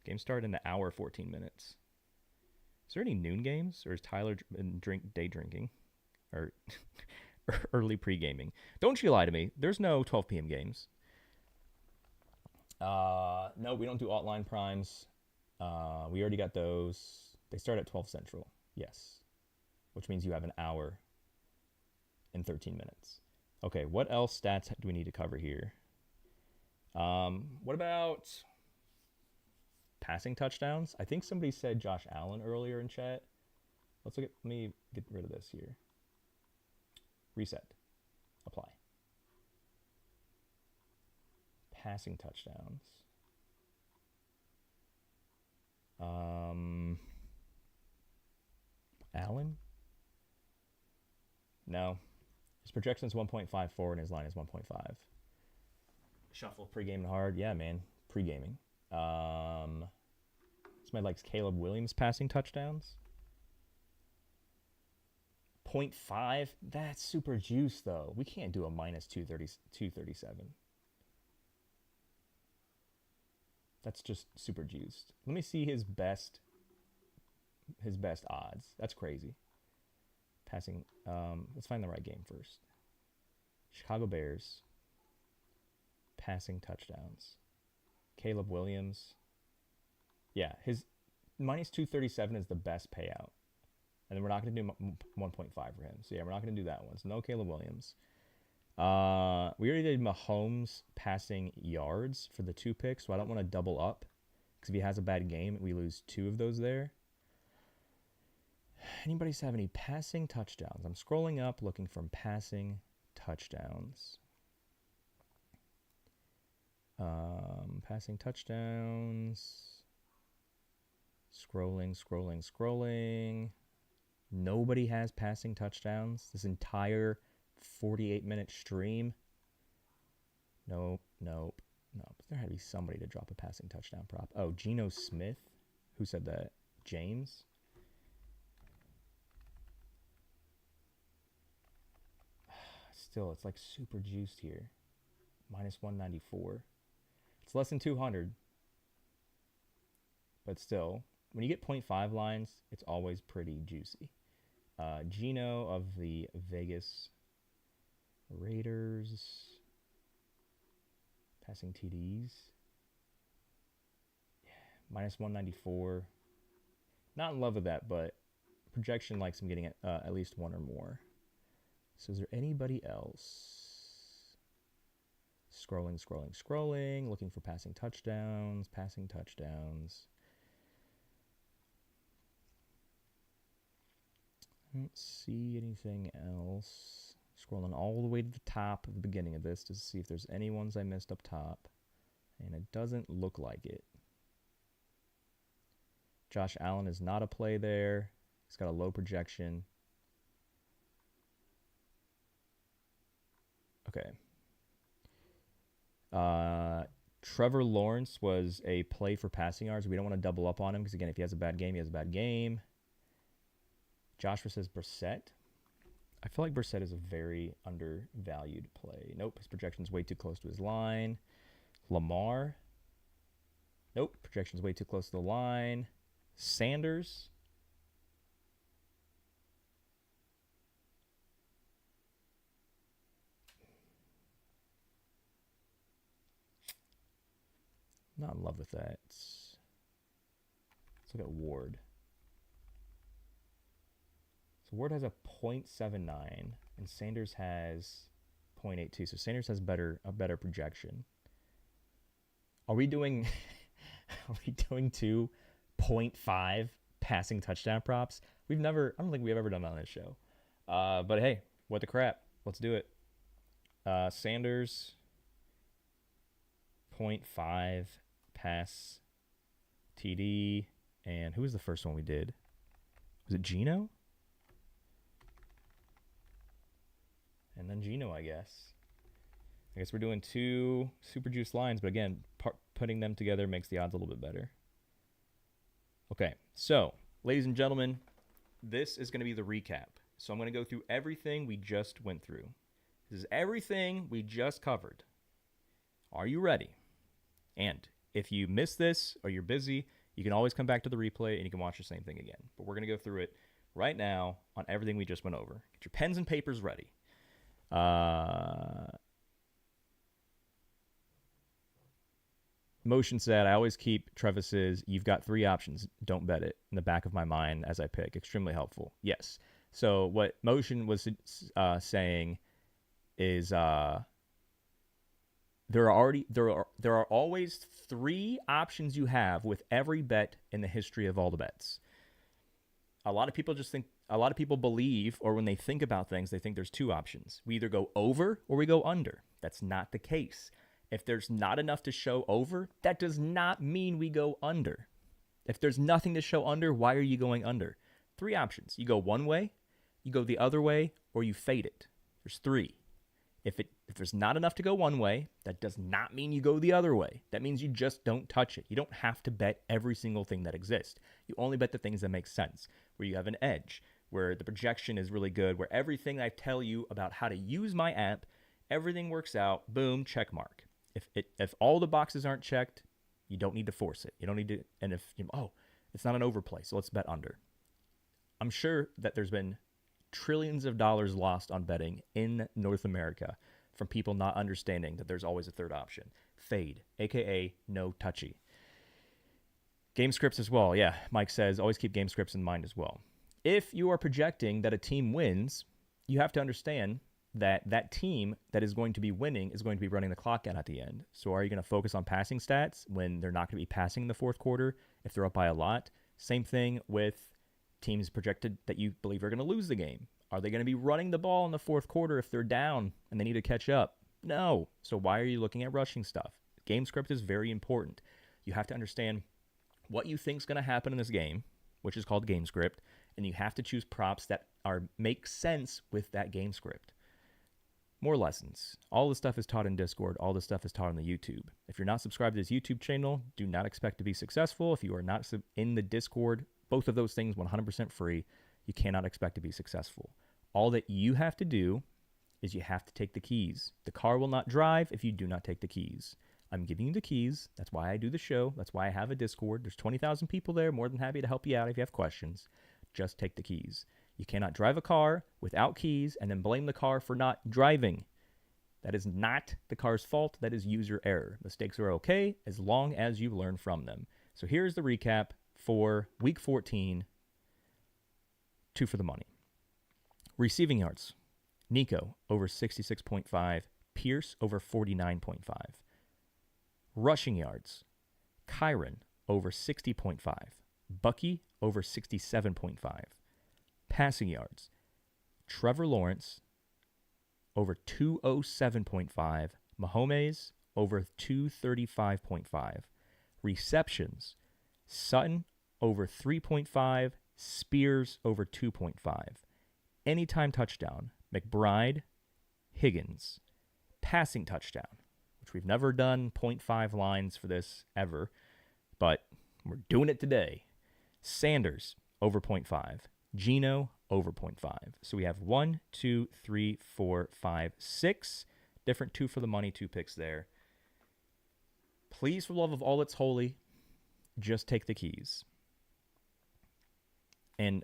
Games start in an hour, 14 minutes. Is there any noon games, or is Tyler day drinking? Or early pre-gaming? Don't you lie to me. There's no 12 p.m. games. No, we don't do alt-line primes. We already got those. They start at 12 Central. Yes. Which means you have an hour and 13 minutes. Okay, what else stats do we need to cover here? What about passing touchdowns? I think somebody said Josh Allen earlier in chat. Let me get rid of this here. Reset. Apply. Passing touchdowns. Allen? No. His projection is 1.54 and his line is 1.5. Shuffle pre-game hard. Yeah, man. Pre-gaming. Somebody likes Caleb Williams passing touchdowns. 0.5. That's super juice, though. We can't do a minus 237. That's just super juiced. Let me see his best odds. That's crazy. Passing. Let's find the right game first. Chicago Bears. Passing touchdowns. Caleb Williams. Yeah, his minus 237 is the best payout. And then we're not going to do 1.5 for him. So yeah, we're not going to do that one. So no Caleb Williams. We already did Mahomes passing yards for the 2 picks, so I don't want to double up. Because if he has a bad game, we lose 2 of those there. Anybody have any passing touchdowns? I'm scrolling up looking for passing touchdowns. Passing touchdowns. Scrolling. Nobody has passing touchdowns this entire 48-minute stream. Nope. There had to be somebody to drop a passing touchdown prop. Oh, Geno Smith. Who said that? James? Still, it's like super juiced here. Minus 194. It's less than 200. But still, when you get 0.5 lines, it's always pretty juicy. Geno of the Vegas Raiders. Passing TDs. Yeah, minus 194. Not in love with that, but projection likes him getting at least 1 or more. So is there anybody else? Scrolling, looking for passing touchdowns. I don't see anything else. Scrolling all the way to the top of the beginning of this to see if there's any ones I missed up top. And it doesn't look like it. Josh Allen is not a play there. He's got a low projection. Okay. Trevor Lawrence was a play for passing yards. We don't want to double up on him because, again, if he has a bad game, he has a bad game. Joshua says Brissett. I feel like Brissett is a very undervalued play. Nope, his projection's way too close to his line. Lamar. Nope, projection's way too close to the line. Sanders. Not in love with that. Let's look at Ward. So Ward has a 0.79 and Sanders has 0.82. So Sanders has a better projection. Are we doing 2.5 passing touchdown props? I don't think we've ever done that on this show. But hey, what the crap? Let's do it. Sanders 0.5 pass TD. And who was the first one we did? Was it Geno? And then Geno, I guess. I guess we're doing 2 super juice lines, but again, putting them together makes the odds a little bit better. Okay, so, ladies and gentlemen, this is going to be the recap. So I'm going to go through everything we just went through. This is everything we just covered. Are you ready? And if you missed this or you're busy, you can always come back to the replay and you can watch the same thing again. But we're going to go through it right now on everything we just went over. Get your pens and papers ready. Motion said, I always keep Travis's, you've got 3 options, don't bet it, in the back of my mind as I pick. Extremely helpful. Yes. So what Motion was saying is there are always 3 options you have with every bet in the history of all the bets. A lot of people believe, or when they think about things, they think there's 2 options. We either go over or we go under. That's not the case. If there's not enough to show over, that does not mean we go under. If there's nothing to show under, why are you going under? 3 options. You go one way, you go the other way, or you fade it. There's 3. If there's not enough to go one way, that does not mean you go the other way. That means you just don't touch it. You don't have to bet every single thing that exists. You only bet the things that make sense, where you have an edge, where the projection is really good, where everything I tell you about how to use my app, everything works out, boom, check mark. If all the boxes aren't checked, you don't need to force it. You don't need to, and if, it's not an overplay, so let's bet under. I'm sure that there's been trillions of dollars lost on betting in North America from people not understanding that there's always a third option. Fade, aka no touchy. Game scripts as well. Yeah, Mike says always keep game scripts in mind as well. If you are projecting that a team wins, you have to understand that that team that is going to be winning is going to be running the clock out at the end. So are you going to focus on passing stats when they're not going to be passing in the fourth quarter if they're up by a lot? Same thing with teams projected that you believe are going to lose the game. Are they going to be running the ball in the fourth quarter if they're down and they need to catch up? No. So why are you looking at rushing stuff? Game script is very important. You have to understand what you think is going to happen in this game, which is called game script, and you have to choose props that make sense with that game script. More lessons. All this stuff is taught in Discord. All this stuff is taught on the YouTube. If you're not subscribed to this YouTube channel, do not expect to be successful. If you are not in the Discord, both of those things 100% free, you cannot expect to be successful. All that you have to do is you have to take the keys. The car will not drive if you do not take the keys. I'm giving you the keys. That's why I do the show. That's why I have a Discord. There's 20,000 people there. More than happy to help you out if you have questions. Just take the keys. You cannot drive a car without keys and then blame the car for not driving. That is not the car's fault. That is user error. Mistakes are okay as long as you learn from them. So here's the recap for Week 14, 2 for the money. Receiving yards. Nico over 66.5. Pierce over 49.5. Rushing yards. Kyron over 60.5. Bucky over 67.5. Passing yards. Trevor Lawrence over 207.5. Mahomes over 235.5. Receptions. Sutton over 3.5. Spears over 2.5. Anytime touchdown. McBride, Higgins. Passing touchdown, which we've never done 0.5 lines for this ever, but we're doing it today. Sanders over 0.5. Geno over 0.5. So we have 1, 2, 3, 4, 5, 6 different 2 for the money, 2 picks there. Please, for the love of all that's holy, just take the keys. And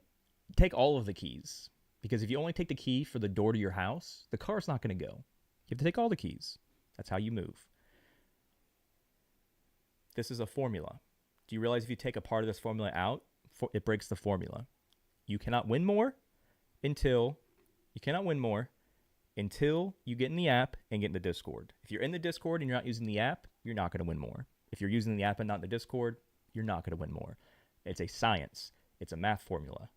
take all of the keys. Because if you only take the key for the door to your house, the car's not going to go. You have to take all the keys. That's how you move. This is a formula. Do you realize if you take a part of this formula out, it breaks the formula? You cannot win more until until you get in the app and get in the Discord. If you're in the Discord and you're not using the app, you're not going to win more. If you're using the app and not the Discord, you're not going to win more. It's a science. It's a math formula.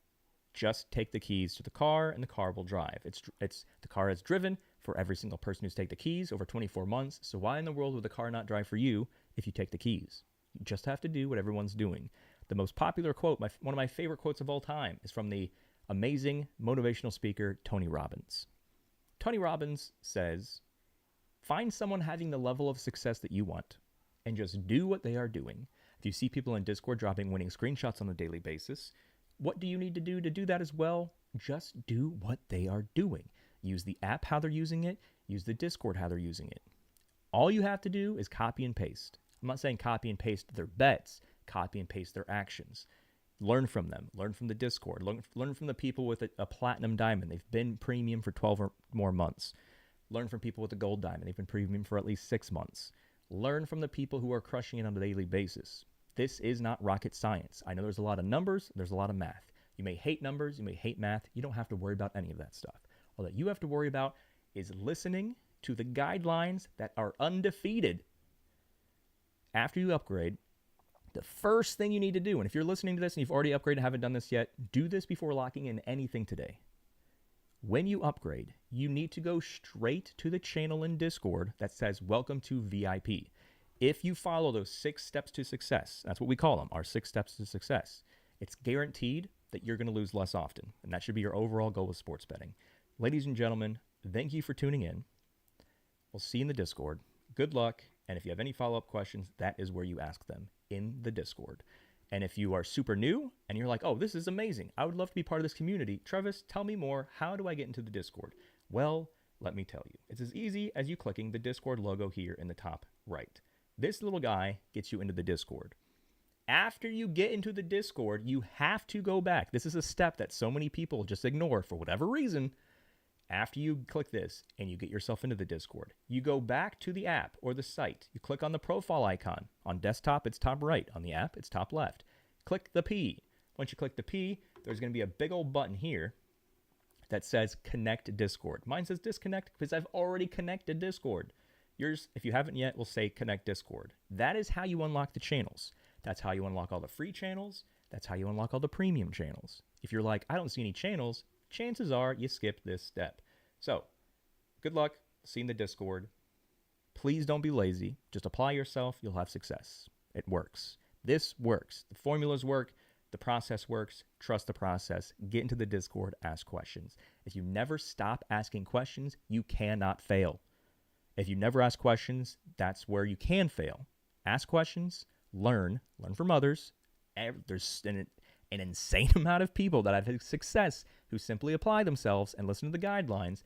Just take the keys to the car and the car will drive. It's the car has driven for every single person who's taken the keys over 24 months. So why in the world would the car not drive for you if you take the keys? You just have to do what everyone's doing. The most popular quote, one of my favorite quotes of all time, is from the amazing motivational speaker Tony Robbins. Tony Robbins says, find someone having the level of success that you want and just do what they are doing. If you see people in Discord dropping winning screenshots on a daily basis, what do you need to do that as well? Just do what they are doing. Use the app how they're using it. Use the Discord how they're using it. All you have to do is copy and paste. I'm not saying copy and paste their bets. Copy and paste their actions. Learn from them. Learn from the Discord. Learn from the people with a platinum diamond. They've been premium for 12 or more months. Learn from people with a gold diamond. They've been premium for at least 6 months. Learn from the people who are crushing it on a daily basis. This is not rocket science. I know there's a lot of numbers. There's a lot of math. You may hate numbers. You may hate math. You don't have to worry about any of that stuff. All that you have to worry about is listening to the guidelines that are undefeated. After you upgrade, the first thing you need to do, and if you're listening to this and you've already upgraded and haven't done this yet, do this before locking in anything today. When you upgrade, you need to go straight to the channel in Discord that says, welcome to VIP. If you follow those 6 steps to success, that's what we call them, our 6 steps to success, it's guaranteed that you're going to lose less often. And that should be your overall goal with sports betting. Ladies and gentlemen, thank you for tuning in. We'll see you in the Discord. Good luck. And if you have any follow-up questions, that is where you ask them, in the Discord. And if you are super new and you're like, oh, this is amazing, I would love to be part of this community. Travis, tell me more. How do I get into the Discord? Well, let me tell you. It's as easy as you clicking the Discord logo here in the top right. This little guy gets you into the Discord. After you get into the Discord, you have to go back. This is a step that so many people just ignore for whatever reason. After you click this and you get yourself into the Discord, you go back to the app or the site. You click on the profile icon. On desktop, it's top right. On the app, it's top left. Click the P. Once you click the P, there's going to be a big old button here that says Connect Discord. Mine says Disconnect because I've already connected Discord. Yours, if you haven't yet, will say Connect Discord. That is how you unlock the channels. That's how you unlock all the free channels. That's how you unlock all the premium channels. If you're like, I don't see any channels, chances are you skipped this step. So, good luck. See you in the Discord. Please don't be lazy. Just apply yourself. You'll have success. It works. This works. The formulas work. The process works. Trust the process. Get into the Discord. Ask questions. If you never stop asking questions, you cannot fail. If you never ask questions, that's where you can fail. Ask questions. Learn from others. There's an insane amount of people that have had success who simply apply themselves and listen to the guidelines